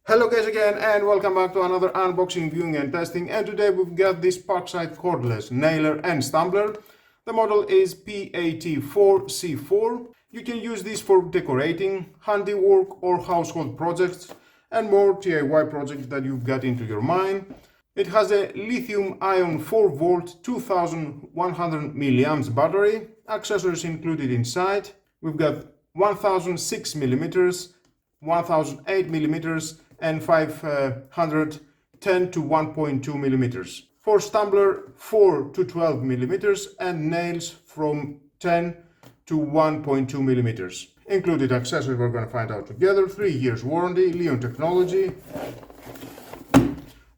Hello guys again and welcome back to another unboxing, viewing and testing, and today we've got this Parkside cordless nailer and stumbler. The model is PAT4C4. You can use this for decorating, handiwork or household projects and more DIY projects that you've got into your mind. It has a lithium-ion 4-volt 2100 milliamps battery, accessories included inside. We've got 1006 millimeters, 1008 millimeters and 510 to 1.2 millimeters. For stumbler 4 to 12 millimeters and nails from 10 to 1.2 millimeters. Included accessories we're going to find out together. 3 years warranty, Leon technology.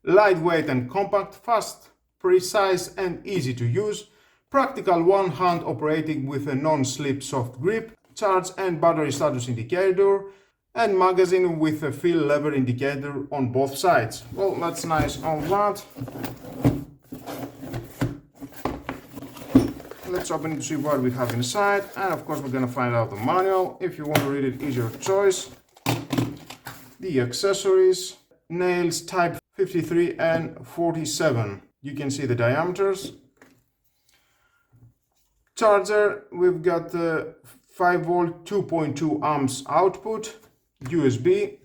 Lightweight and compact, fast, precise and easy to use. Practical one hand operating with a non-slip soft grip. Charge and battery status indicator. And magazine with a fill lever indicator on both sides. Well, that's nice on that. Let's open it to see what we have inside, and of course we're going to find out the manual. If you want to read it, is your choice. The accessories, nails type 53 and 47. You can see the diameters. Charger, we've got 5-volt 2.2 amps output. USB,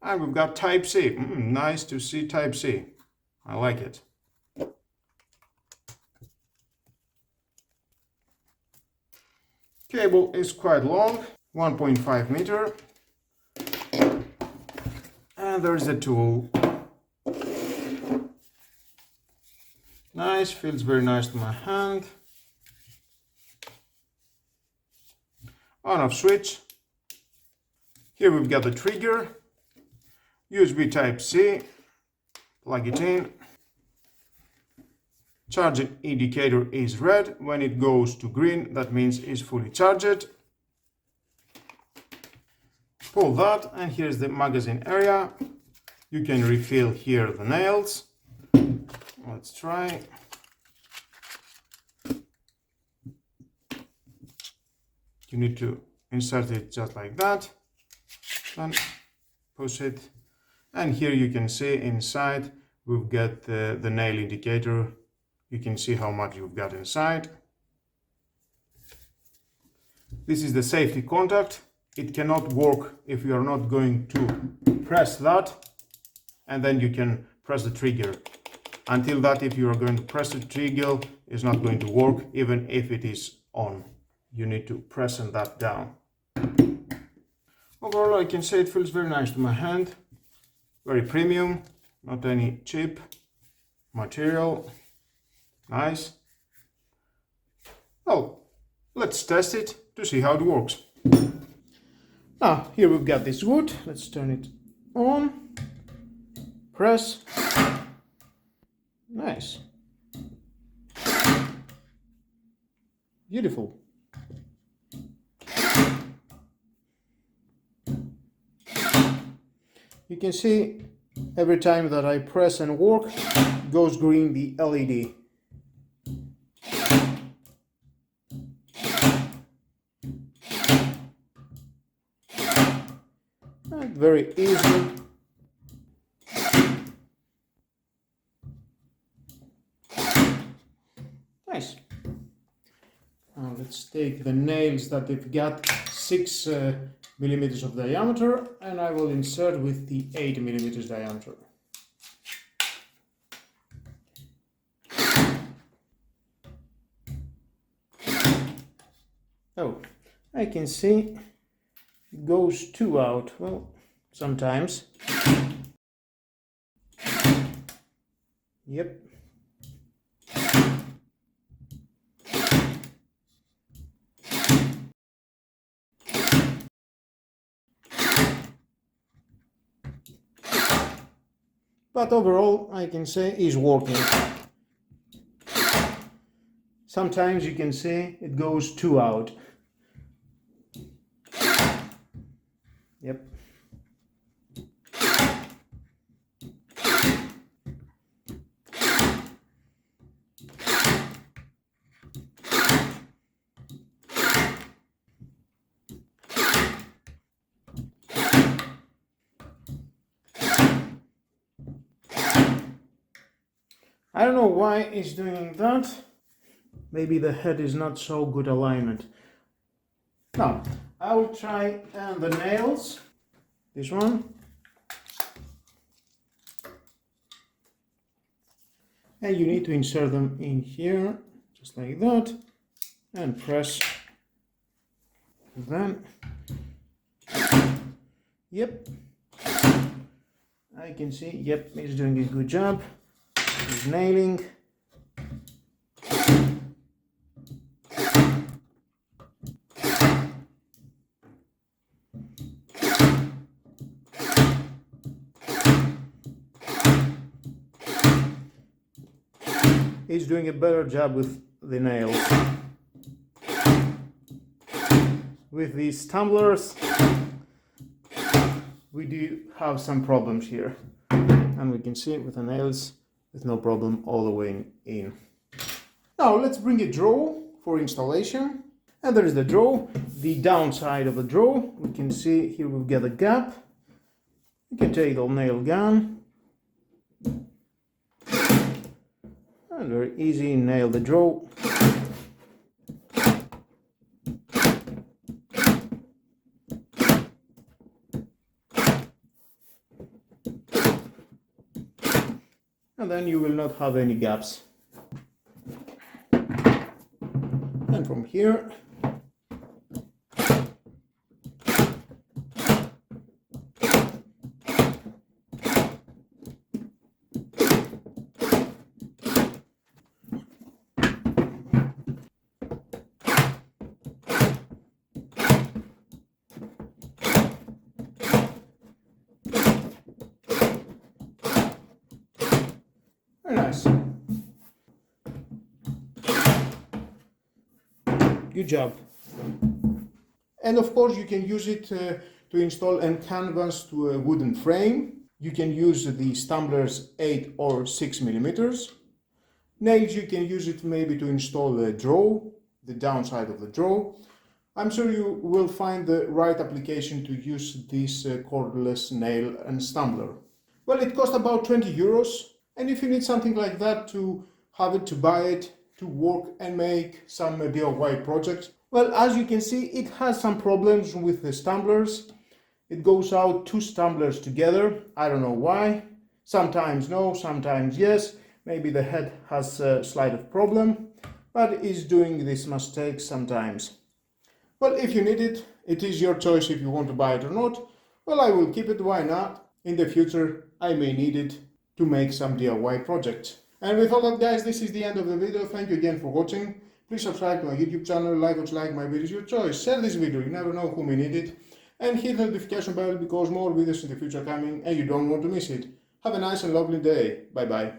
and we've got type C. Nice to see type C. I like it. Cable is quite long, 1.5 meter, and there's the tool. Nice, feels very nice to my hand. On off switch. Here we've got the trigger, USB type C, plug it in. Charging indicator is red. When it goes to green, that means it's fully charged. Pull that, and here's the magazine area. You can refill here the nails. Let's try. You need to insert it just like that. And push it, and here you can see inside we've got the nail indicator. You can see how much you've got inside. This is the safety contact. It cannot work if you are not going to press that, and then you can press the trigger. Until that, if you are going to press the trigger, it's not going to work even if it is on. You need to press that down. Overall, I can say it feels very nice to my hand. Very premium, not any cheap material. Nice. Well, let's test it to see how it works. Now, here we've got this wood. Let's turn it on. Press. Nice. Beautiful. You can see every time that I press and work, it goes green the LED. And very easy. Nice. Now let's take the nails that they've got 6 millimeters of diameter, and I will insert with the 8 millimeters diameter. Oh, I can see it goes 2 out. Well, sometimes. Yep. But overall, I can say is working. Sometimes you can see it goes 2 out. Yep. I don't know why it's doing that. Maybe the head is not so good alignment. Now, I will try the nails. This one. And you need to insert them in here, just like that, and press. Then, yep, I can see, yep, he's doing a good job. He's nailing. He's doing a better job with the nails. With these tumblers, we do have some problems here. And we can see it with the nails, with no problem all the way in. Now let's bring a draw for installation. And there is the draw, the downside of the draw. We can see here we've got a gap. You can take the nail gun. And very easy, nail the draw. And then you will not have any gaps. And from here, very nice. Good job. And of course you can use it to install a canvas to a wooden frame. You can use the stumblers 8 or 6 millimeters. Nails you can use it maybe to install a draw, the downside of the draw. I'm sure you will find the right application to use this cordless nail and stumbler. Well, it cost about 20 euros. And if you need something like that to have it, to buy it, to work and make some DIY projects, well, as you can see, it has some problems with the stumblers. It goes out 2 stumblers together. I don't know why. Sometimes no, sometimes yes. Maybe the head has a slight problem, but it's doing this mistake sometimes. Well, if you need it, it is your choice if you want to buy it or not. Well, I will keep it, why not? In the future, I may need it to make some DIY projects. And with all that, guys, this is the end of the video. Thank you again for watching. Please subscribe to my YouTube channel, like or dislike my videos, your choice. Share this video, you never know who may need it. And hit the notification bell because more videos in the future are coming and you don't want to miss it. Have a nice and lovely day. Bye bye.